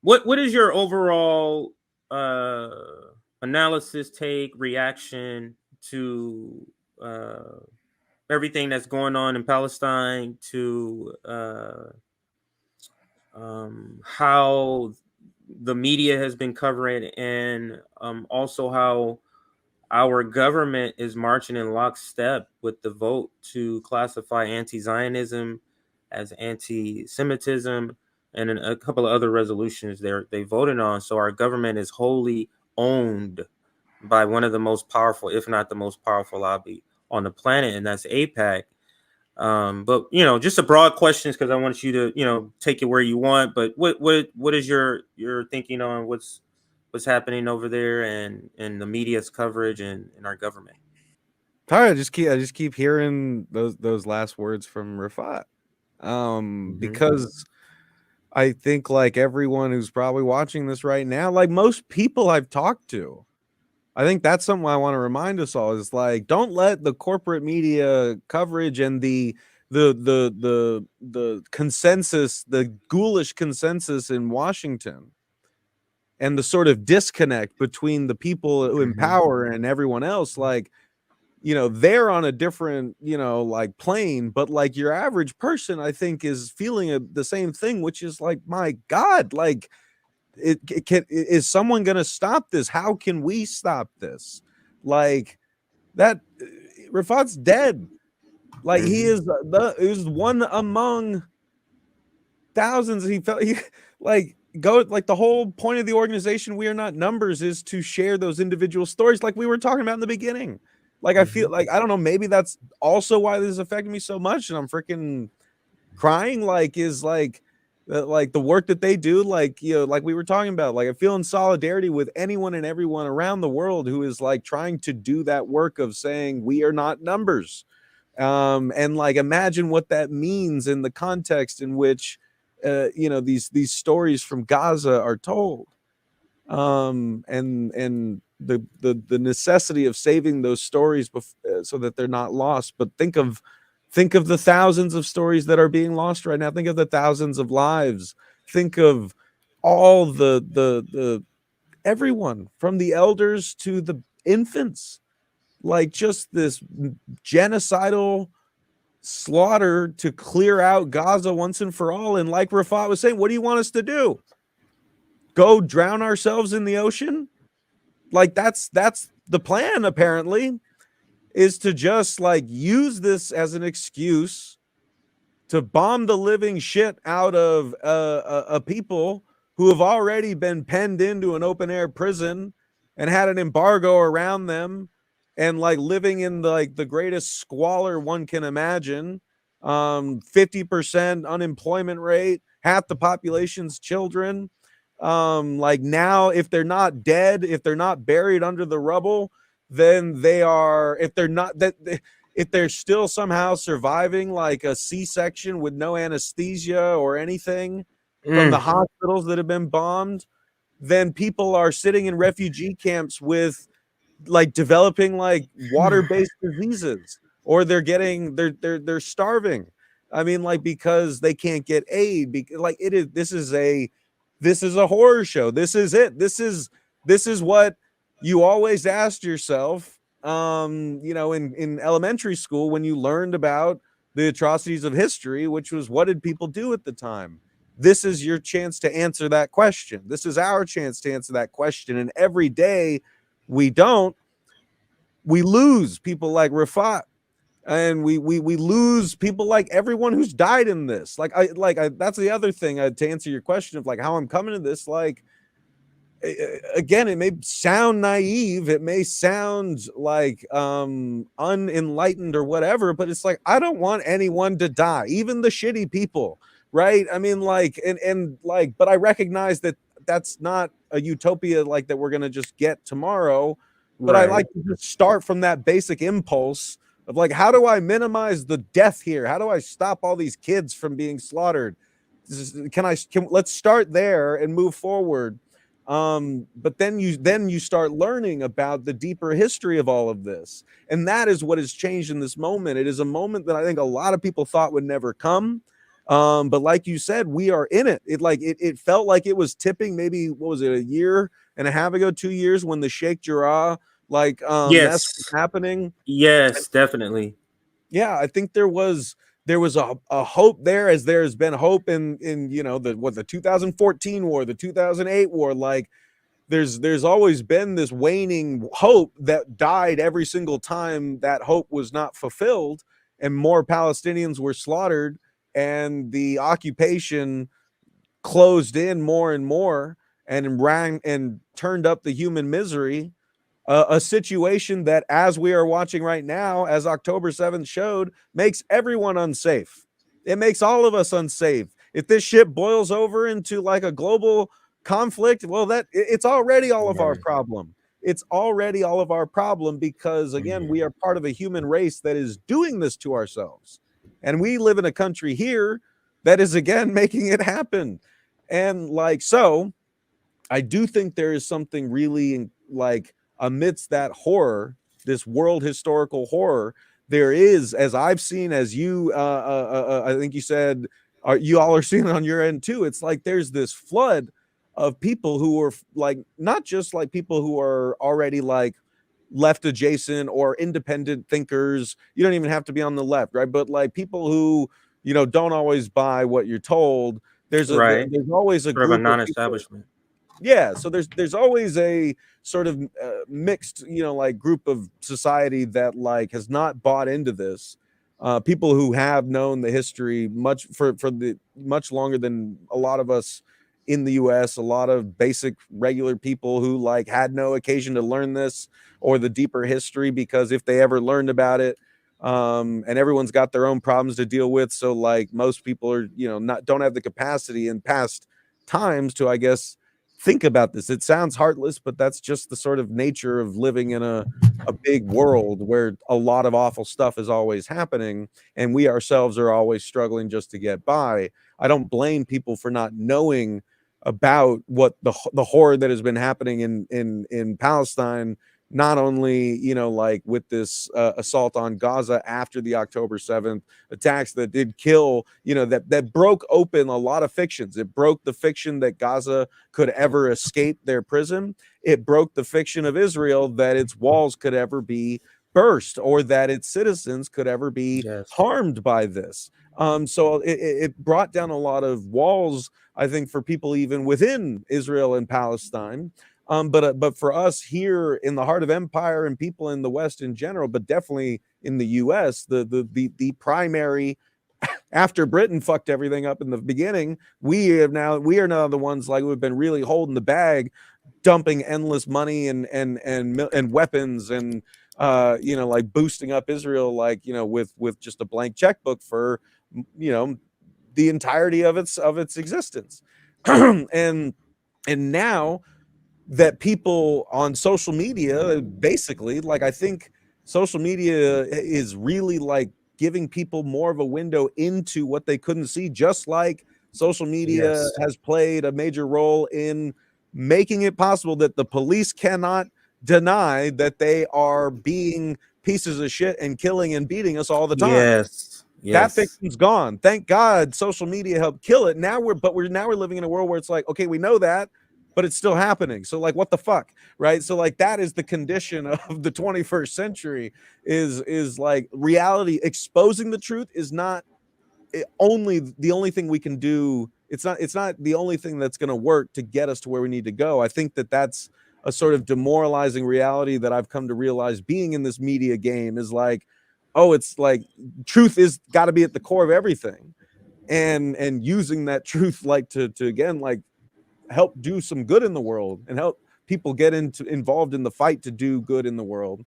what is your overall uh, analysis, take, reaction to everything that's going on in Palestine, to how the media has been covering, and also how our government is marching in lockstep with the vote to classify anti-Zionism as anti-Semitism, and a couple of other resolutions they voted on. So our government is wholly owned by one of the most powerful, if not the most powerful lobby on the planet, and that's APAC. But just a broad questions because I want you to take it where you want. But what is your thinking on what's happening over there, and the media's coverage, and our government? I just keep hearing those last words from Rafat. Mm-hmm. Because I think like everyone who's probably watching this right now, like most people I've talked to, I think that's something I want to remind us all is like, don't let the corporate media coverage and the consensus, the ghoulish consensus in Washington, and the sort of disconnect between the people who in Mm-hmm. power and everyone else, like, they're on a different, like plane, but like your average person, I think, is feeling the same thing, which is like, my God, like it can, is someone going to stop this? How can we stop this? Like that, Rafat's dead. Like he Mm-hmm. is one among thousands. He felt like go like the whole point of the organization We Are Not Numbers is to share those individual stories like we were talking about in the beginning. Like I feel Mm-hmm. like, I don't know, maybe that's also why this is affecting me so much and I'm freaking crying, like is like the work that they do, like like we were talking about, like I feel in solidarity with anyone and everyone around the world who is like trying to do that work of saying we are not numbers. And like imagine what that means in the context in which these stories from Gaza are told, and the necessity of saving those stories so that they're not lost. But think of the thousands of stories that are being lost right now. Think of the thousands of lives. Think of all the everyone from the elders to the infants, like just this genocidal slaughter to clear out Gaza once and for all. And like Rafat was saying, what do you want us to do? Go drown ourselves in the ocean? Like that's the plan, apparently, is to just like use this as an excuse to bomb the living shit out of a people who have already been penned into an open air prison and had an embargo around them, and like living in the greatest squalor one can imagine. 50% unemployment rate, half the population's children. Like now, if they're not dead, if they're not buried under the rubble, then they are, if they're not that, if they're still somehow surviving like a C-section with no anesthesia or anything from the Mm. hospitals that have been bombed, then people are sitting in refugee camps with like developing like water-based diseases, or they're starving. I mean, like, because they can't get aid, because like this is a horror show. This is it. This is what you always asked yourself, in elementary school when you learned about the atrocities of history, which was, what did people do at the time? This is your chance to answer that question. This is our chance to answer that question. And every day we don't, we lose people like Rafat, and we lose people like everyone who's died in this. That's the other thing, to answer your question of like how I'm coming to this. Like, again, it may sound naive, it may sound like unenlightened or whatever, but it's like, I don't want anyone to die, even the shitty people, right? I mean, like, and like, but I recognize that that's not a utopia like that we're going to just get tomorrow. But I Right. like to just start from that basic impulse of like, how do I minimize the death here? How do I stop all these kids from being slaughtered? Let's start there and move forward. But then you start learning about the deeper history of all of this, and that is what has changed in this moment. It is a moment that I think a lot of people thought would never come. But like you said, we are in it. It felt like it was tipping. Maybe what was it, a year and a half ago, 2 years, when the Sheikh Jarrah mess was Yes, happening. yes, definitely. Yeah, I think there was a hope there, as there has been hope in the 2014 war, the 2008 war. Like there's always been this waning hope that died every single time that hope was not fulfilled, and more Palestinians were slaughtered, and the occupation closed in more and more, and ran and turned up the human misery. A situation that, as we are watching right now, as October 7th showed, makes everyone unsafe. It makes all of us unsafe. If this shit boils over into like a global conflict, well, it's already all of our Yeah. problem. It's already all of our problem, because again, we are part of a human race that is doing this to ourselves. And we live in a country here that is again making it happen. And so I do think there is something really like amidst that horror, this world historical horror. There is, as I've seen, as you, I think you said, you all are seeing on your end too. It's like there's this flood of people who are like not just like people who are already like left adjacent or independent thinkers. You don't even have to be on the left, right? But like people who don't always buy what you're told. Right. There's always a Sort of a group of people. non-establishment. Yeah, so there's always a sort of mixed like group of society that like has not bought into this. People who have known the history much for the much longer than a lot of us in the US, a lot of basic regular people who like had no occasion to learn this or the deeper history, because if they ever learned about it, and everyone's got their own problems to deal with, so like most people are not don't have the capacity in past times to, I guess, think about this. It sounds heartless, but that's just the sort of nature of living in a big world where a lot of awful stuff is always happening, and we ourselves are always struggling just to get by. I don't blame people for not knowing about what the horror that has been happening in Palestine, not only like with this assault on Gaza after the October 7th attacks that did kill, that broke open a lot of fictions. It broke the fiction that Gaza could ever escape their prison. It broke the fiction of Israel that its walls could ever be burst, or that its citizens could ever be Yes. harmed by this. So it brought down a lot of walls, I think, for people even within Israel and Palestine. But for us here in the heart of empire, and people in the West in general, but definitely in the U.S., the primary, after Britain fucked everything up in the beginning, we are now the ones like who have been really holding the bag, dumping endless money and weapons, and like boosting up Israel, like with just a blank checkbook for you know the entirety of its existence. and now that people on social media, basically, like, I think social media is really like giving people more of a window into what they couldn't see, just like social media Yes. has played a major role in making it possible that the police cannot deny that they are being pieces of shit and killing and beating us all the time. Yes. That Yes. fiction's gone. Thank God social media helped kill it. Now we're living in a world where it's like, okay, we know that, but it's still happening. So like, what the fuck, right? So like, that is the condition of the 21st century. Is like reality exposing the truth is not only the only thing we can do. It's not the only thing that's going to work to get us to where we need to go. I think that that's a sort of demoralizing reality that I've come to realize being in this media game, is like, oh, it's like truth is got to be at the core of everything, and using that truth like to again like help do some good in the world, and help people get involved in the fight to do good in the world.